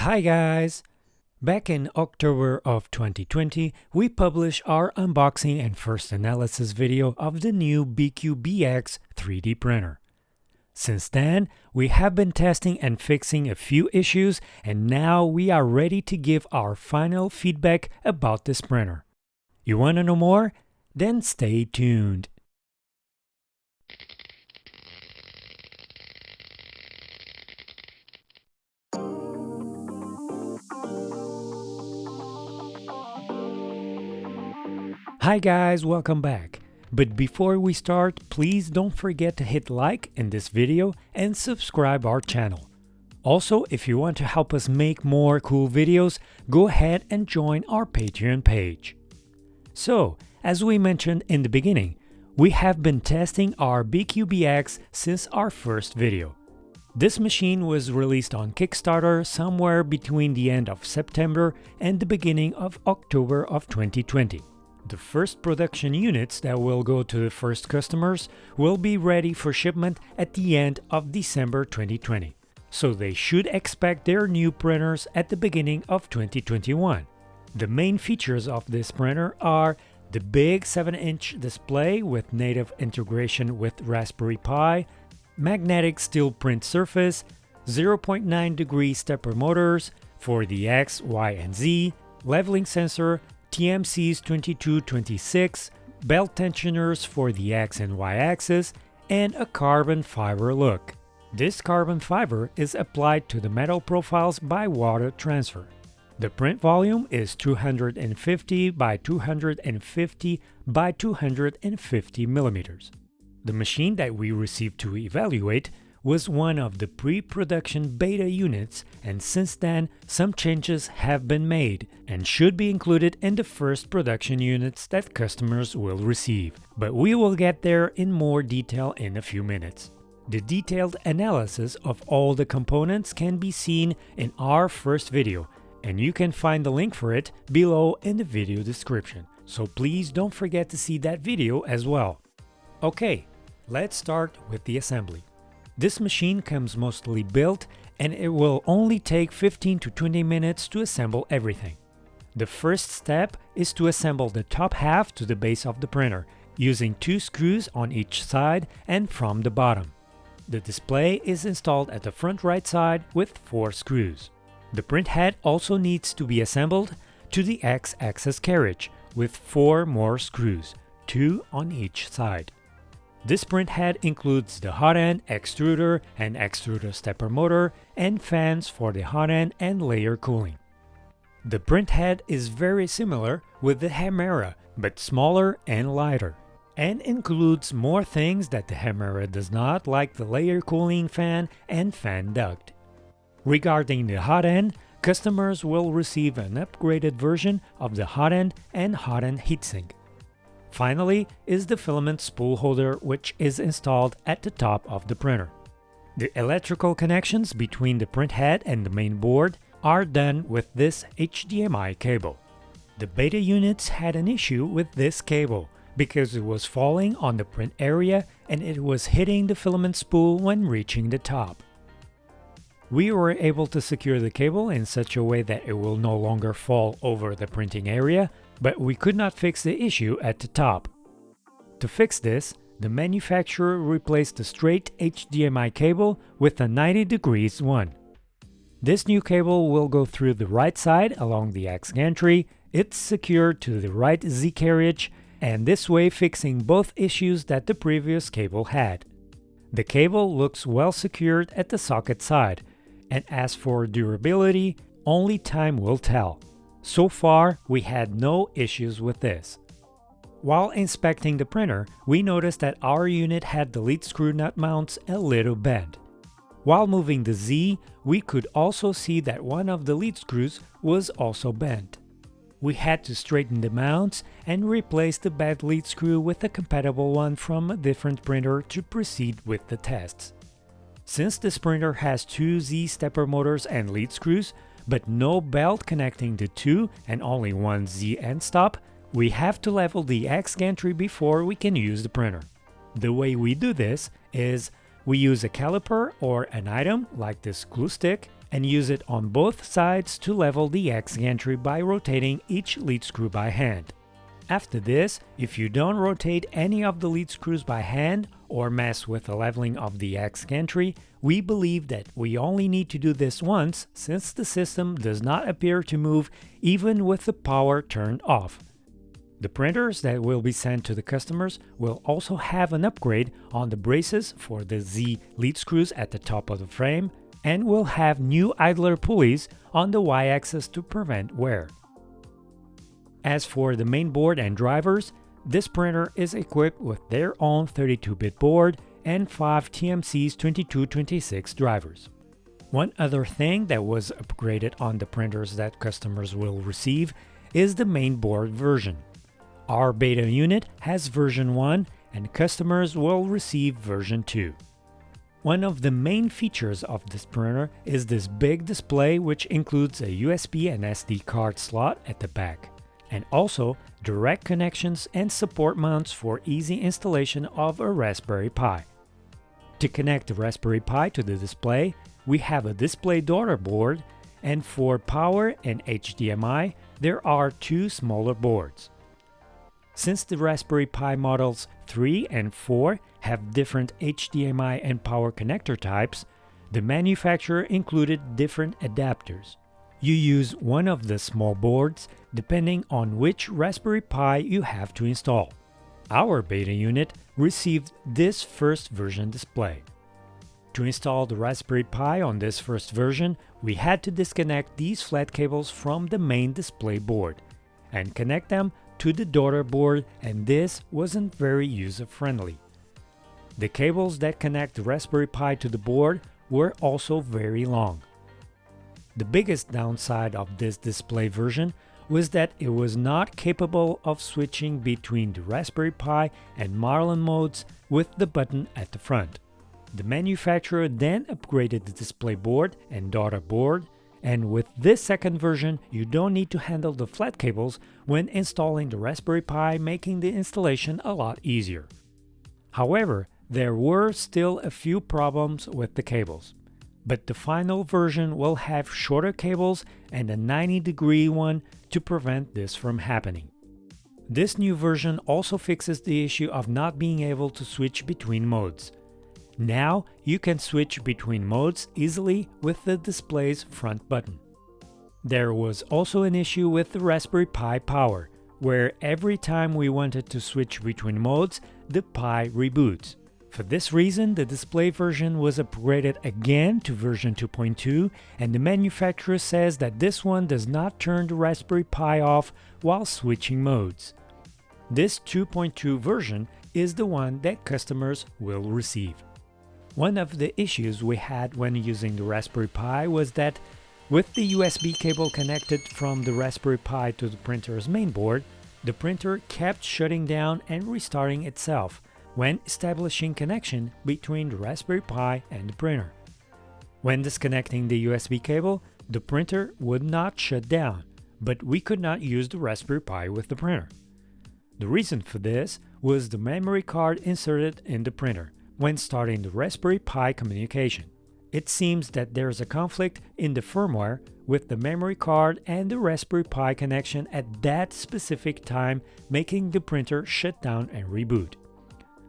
Hi guys! Back in October of 2020, we published our unboxing and first analysis video of the new Biqu BX 3D printer. Since then, we have been testing and fixing a few issues, and now we are ready to give our final feedback about this printer. You want to know more? Then stay tuned. Hi guys, welcome back. But before we start, please don't forget to hit like in this video and subscribe our channel. Also, if you want to help us make more cool videos, go ahead and join our Patreon page. So, as we mentioned in the beginning, we have been testing our Biqu BX since our first video. This machine was released on Kickstarter somewhere between the end of September and the beginning of October of 2020. The first production units that will go to the first customers will be ready for shipment at the end of December 2020, so they should expect their new printers at the beginning of 2021. The main features of this printer are the big 7-inch display with native integration with Raspberry Pi, magnetic steel print surface, 0.9 degree stepper motors for the X, Y, and Z, leveling sensor, TMCs 2226, belt tensioners for the X and Y axis, and a carbon fiber look. This carbon fiber is applied to the metal profiles by water transfer. The print volume is 250 by 250 by 250 millimeters. The machine that we received to evaluate was one of the pre-production beta units, and since then some changes have been made and should be included in the first production units that customers will receive. But we will get there in more detail in a few minutes. The detailed analysis of all the components can be seen in our first video, and you can find the link for it below in the video description, so please don't forget to see that video as well. Okay, let's start with the assembly. This machine comes mostly built, and it will only take 15 to 20 minutes to assemble everything. The first step is to assemble the top half to the base of the printer, using 2 screws on each side and from the bottom. The display is installed at the front right side with 4 screws. The print head also needs to be assembled to the X-axis carriage with 4 more screws, 2 on each side. This print head includes the hot end extruder and extruder stepper motor and fans for the hot end and layer cooling. The print head is very similar with the Hemera, but smaller and lighter, and includes more things that the Hemera does not, like the layer cooling fan and fan duct. Regarding the hot end, customers will receive an upgraded version of the hot end and hot end heatsink. Finally is the filament spool holder, which is installed at the top of the printer. The electrical connections between the print head and the main board are done with this HDMI cable. The beta units had an issue with this cable because it was falling on the print area and it was hitting the filament spool when reaching the top. We were able to secure the cable in such a way that it will no longer fall over the printing area, but we could not fix the issue at the top. To fix this, the manufacturer replaced the straight HDMI cable with a 90 degrees one. This new cable will go through the right side along the X gantry, it's secured to the right Z carriage, and this way fixing both issues that the previous cable had. The cable looks well secured at the socket side, and as for durability, only time will tell. So far, we had no issues with this. While inspecting the printer, we noticed that our unit had the lead screw nut mounts a little bent. While moving the Z, we could also see that one of the lead screws was also bent. We had to straighten the mounts and replace the bent lead screw with a compatible one from a different printer to proceed with the tests. Since this printer has 2 Z stepper motors and lead screws, but no belt connecting the 2 and only 1 Z end stop, we have to level the X gantry before we can use the printer. The way we do this is we use a caliper or an item like this glue stick and use it on both sides to level the X gantry by rotating each lead screw by hand. After this, if you don't rotate any of the lead screws by hand or mess with the leveling of the X gantry, we believe that we only need to do this once since the system does not appear to move even with the power turned off. The printers that will be sent to the customers will also have an upgrade on the braces for the Z lead screws at the top of the frame and will have new idler pulleys on the Y-axis to prevent wear. As for the main board and drivers, this printer is equipped with their own 32-bit board and 5 TMC's 2226 drivers. One other thing that was upgraded on the printers that customers will receive is the main board version. Our beta unit has version 1 and customers will receive version 2. One of the main features of this printer is this big display, which includes a USB and SD card slot at the back, and also direct connections and support mounts for easy installation of a Raspberry Pi. To connect the Raspberry Pi to the display, we have a display daughter board, and for power and HDMI, there are 2 smaller boards. Since the Raspberry Pi models 3 and 4 have different HDMI and power connector types, the manufacturer included different adapters. You use one of the small boards depending on which Raspberry Pi you have to install. Our beta unit received this first version display. To install the Raspberry Pi on this first version, we had to disconnect these flat cables from the main display board and connect them to the daughter board, and this wasn't very user-friendly. The cables that connect the Raspberry Pi to the board were also very long. The biggest downside of this display version was that it was not capable of switching between the Raspberry Pi and Marlin modes with the button at the front. The manufacturer then upgraded the display board and daughter board, and with this second version you don't need to handle the flat cables when installing the Raspberry Pi, making the installation a lot easier. However, there were still a few problems with the cables, but the final version will have shorter cables and a 90-degree one to prevent this from happening. This new version also fixes the issue of not being able to switch between modes. Now you can switch between modes easily with the display's front button. There was also an issue with the Raspberry Pi power, where every time we wanted to switch between modes, the Pi reboots. For this reason, the display version was upgraded again to version 2.2, and the manufacturer says that this one does not turn the Raspberry Pi off while switching modes. This 2.2 version is the one that customers will receive. One of the issues we had when using the Raspberry Pi was that with the USB cable connected from the Raspberry Pi to the printer's mainboard, the printer kept shutting down and restarting itself when establishing connection between the Raspberry Pi and the printer. When disconnecting the USB cable, the printer would not shut down, but we could not use the Raspberry Pi with the printer. The reason for this was the memory card inserted in the printer when starting the Raspberry Pi communication. It seems that there is a conflict in the firmware with the memory card and the Raspberry Pi connection at that specific time, making the printer shut down and reboot.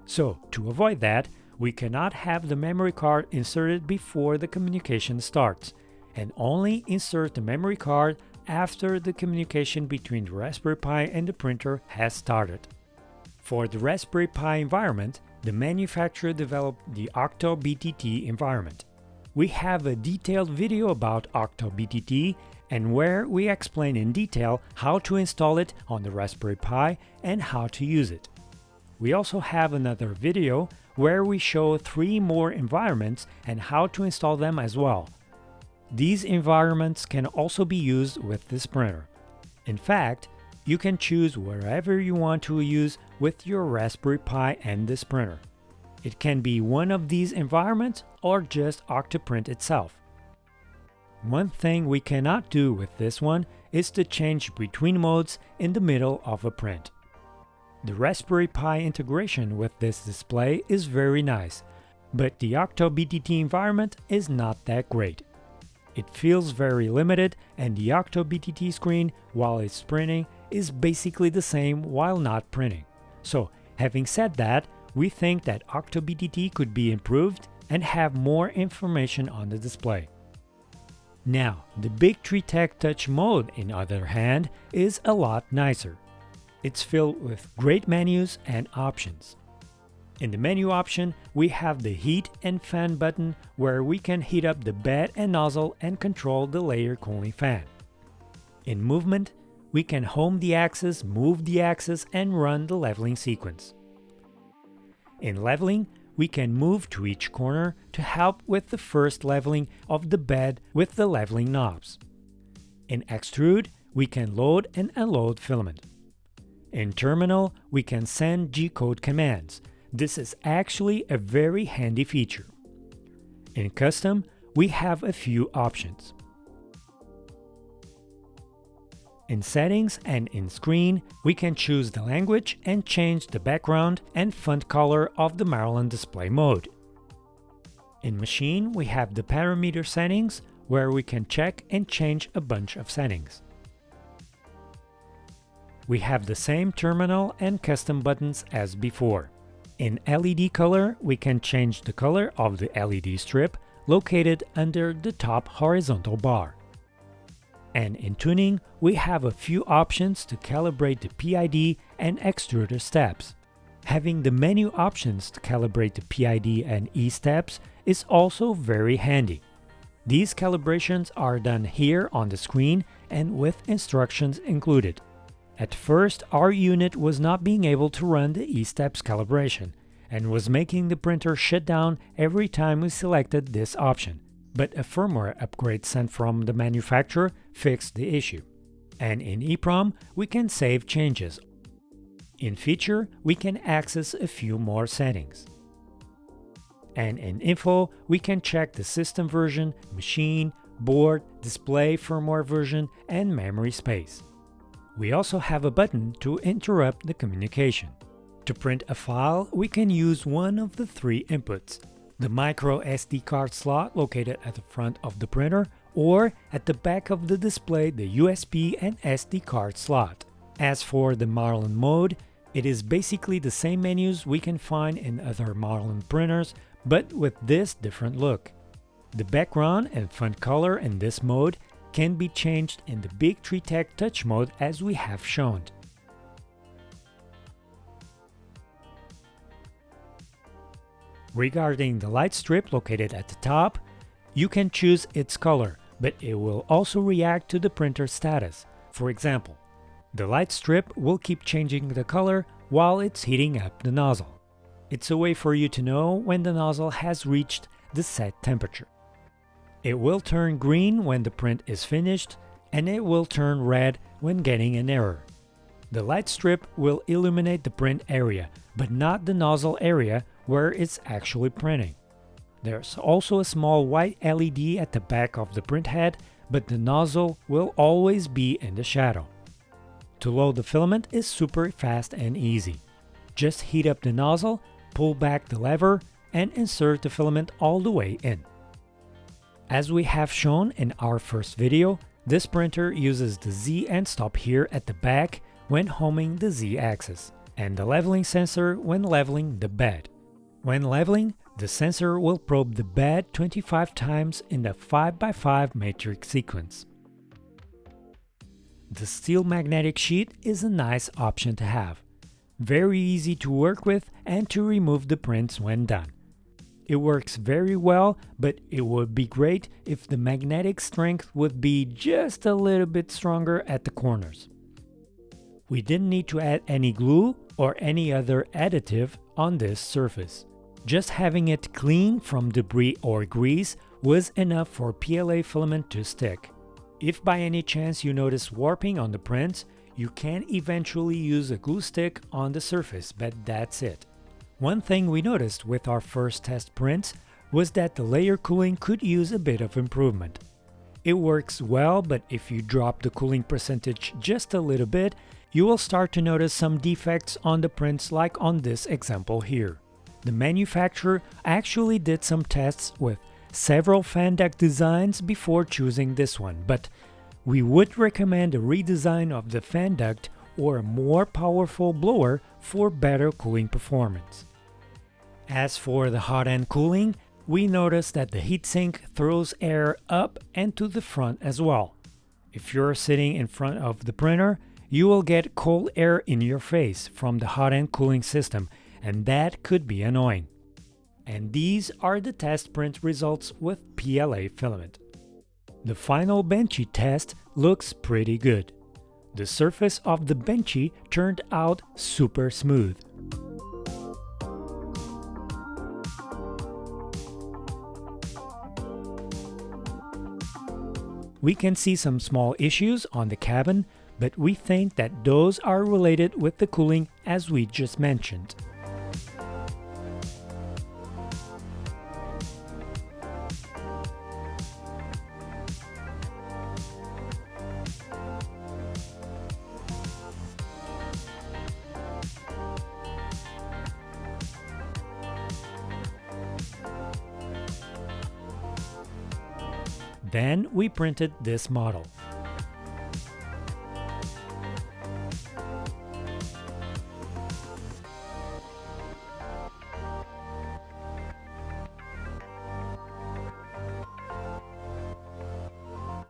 So, to avoid that, we cannot have the memory card inserted before the communication starts, and only insert the memory card after the communication between the Raspberry Pi and the printer has started. For the Raspberry Pi environment, the manufacturer developed the OCTOBTT environment. We have a detailed video about OCTOBTT and where we explain in detail how to install it on the Raspberry Pi and how to use it. We also have another video where we show 3 more environments and how to install them as well. These environments can also be used with this printer. In fact, you can choose wherever you want to use with your Raspberry Pi and this printer. It can be one of these environments or just Octoprint itself. One thing we cannot do with this one is to change between modes in the middle of a print. The Raspberry Pi integration with this display is very nice, but the OCTOBTT environment is not that great. It feels very limited, and the OCTOBTT screen, while it's printing, is basically the same while not printing. So, having said that, we think that OCTOBTT could be improved and have more information on the display. Now, the Bigtreetech Touch mode, on the other hand, is a lot nicer. It's filled with great menus and options. In the menu option, we have the heat and fan button where we can heat up the bed and nozzle and control the layer cooling fan. In movement, we can home the axis, move the axis, and run the leveling sequence. In leveling, we can move to each corner to help with the first leveling of the bed with the leveling knobs. In extrude, we can load and unload filament. In terminal, we can send G-code commands. This is actually a very handy feature. In custom, we have a few options. In settings and in screen, we can choose the language and change the background and font color of the Maryland display mode. In machine, we have the parameter settings where we can check and change a bunch of settings. We have the same terminal and custom buttons as before. In LED color, we can change the color of the LED strip located under the top horizontal bar. And in tuning, we have a few options to calibrate the PID and extruder steps. Having the menu options to calibrate the PID and E steps is also very handy. These calibrations are done here on the screen and with instructions included. At first, our unit was not being able to run the E-steps calibration and was making the printer shut down every time we selected this option, but a firmware upgrade sent from the manufacturer fixed the issue. And in EEPROM, we can save changes. In Feature, we can access a few more settings. And in Info, we can check the system version, machine, board, display firmware version, and memory space. We also have a button to interrupt the communication. To print a file, we can use one of the three inputs: the micro SD card slot located at the front of the printer, or at the back of the display the USB and SD card slot. As for the Marlin mode, it is basically the same menus we can find in other Marlin printers, but with this different look. The background and font color in this mode can be changed in the Bigtreetech Touch mode as we have shown. Regarding the light strip located at the top, you can choose its color, but it will also react to the printer status. For example, the light strip will keep changing the color while it's heating up the nozzle. It's a way for you to know when the nozzle has reached the set temperature. It will turn green when the print is finished, and it will turn red when getting an error. The light strip will illuminate the print area, but not the nozzle area where it's actually printing. There's also a small white LED at the back of the print head, but the nozzle will always be in the shadow. To load the filament is super fast and easy. Just heat up the nozzle, pull back the lever, and insert the filament all the way in. As we have shown in our first video, this printer uses the Z end stop here at the back when homing the Z axis, and the leveling sensor when leveling the bed. When leveling, the sensor will probe the bed 25 times in the 5x5 matrix sequence. The steel magnetic sheet is a nice option to have. Very easy to work with and to remove the prints when done. It works very well, but it would be great if the magnetic strength would be just a little bit stronger at the corners. We didn't need to add any glue or any other additive on this surface. Just having it clean from debris or grease was enough for PLA filament to stick. If by any chance you notice warping on the prints, you can eventually use a glue stick on the surface, but that's it. One thing we noticed with our first test prints was that the layer cooling could use a bit of improvement. It works well, but if you drop the cooling percentage just a little bit, you will start to notice some defects on the prints like on this example here. The manufacturer actually did some tests with several fan duct designs before choosing this one, but we would recommend a redesign of the fan duct or a more powerful blower for better cooling performance. As for the hot end cooling, we noticed that the heatsink throws air up and to the front as well. If you're sitting in front of the printer, you will get cold air in your face from the hot end cooling system, and that could be annoying. And these are the test print results with PLA filament. The final Benchy test looks pretty good. The surface of the Benchy turned out super smooth. We can see some small issues on the cabin, but we think that those are related with the cooling as we just mentioned. Then we printed this model.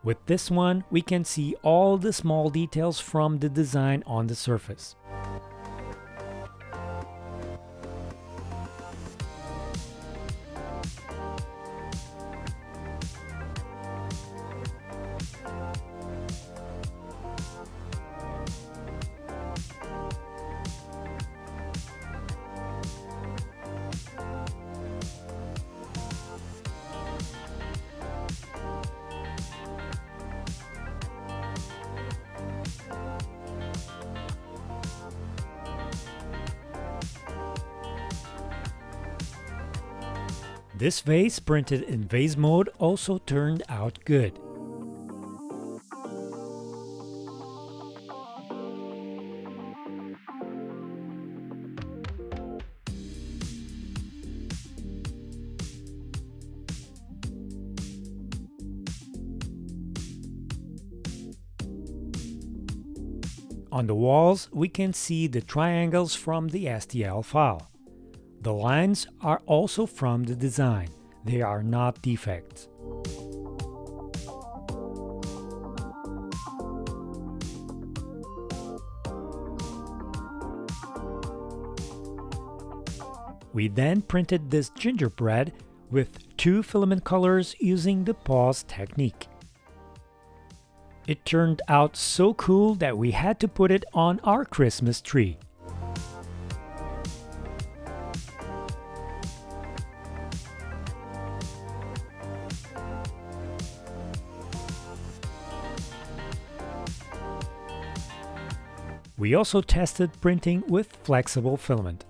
With this one, we can see all the small details from the design on the surface. This vase printed in vase mode also turned out good. On the walls, we can see the triangles from the STL file. The lines are also from the design. They are not defects. We then printed this gingerbread with 2 filament colors using the pause technique. It turned out so cool that we had to put it on our Christmas tree. We also tested printing with flexible filament.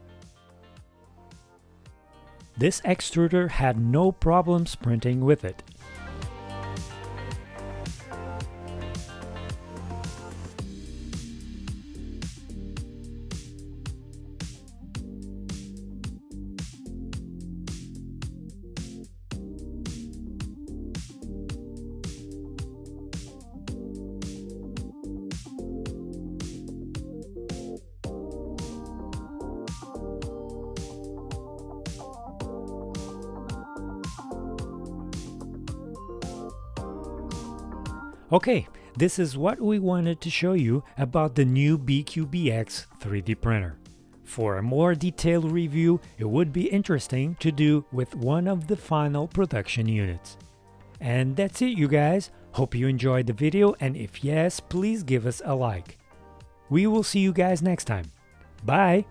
This extruder had no problems printing with it. Okay, this is what we wanted to show you about the new Biqu BX 3D printer. For a more detailed review, it would be interesting to do with one of the final production units. And that's it, you guys. Hope you enjoyed the video, and if yes, please give us a like. We will see you guys next time. Bye!